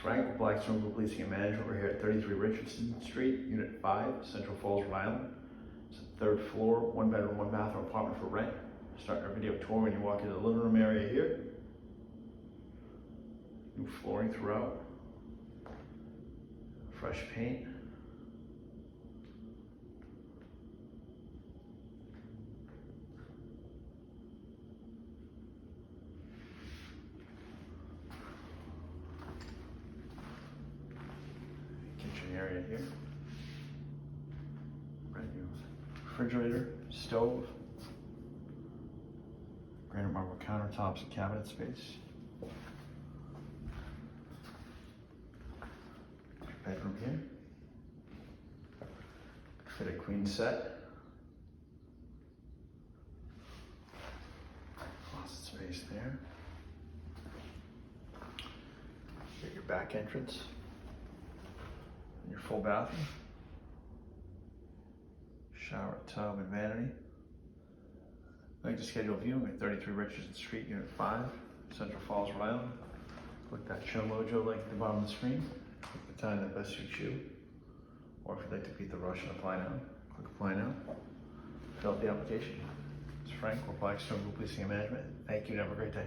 Frank with Blackstone Group Leasing and Management. We're here at 33 Richardson Street, Unit 5, Central Falls, Rhode Island. It's a third floor, 1 bedroom, 1 bathroom apartment for rent. Start our video tour when you walk into the living room area here. New flooring throughout. Fresh paint. Kitchen area here. Brand new refrigerator, stove, granite marble countertops and cabinet space. Bedroom here. Fit a queen set. Closet space there. Get your back entrance. And your full bathroom. Shower, tub, and vanity. I'd like to schedule a viewing at 33 Richardson Street, Unit 5, Central Falls, Rhode Island. Click that Show Mojo link at the bottom of the screen. Click the time that best suits you. Or if you'd like to beat the rush and apply now, click Apply Now. Fill out the application. It's Frank with Blackstone Group Leasing and Management. Thank you and have a great day.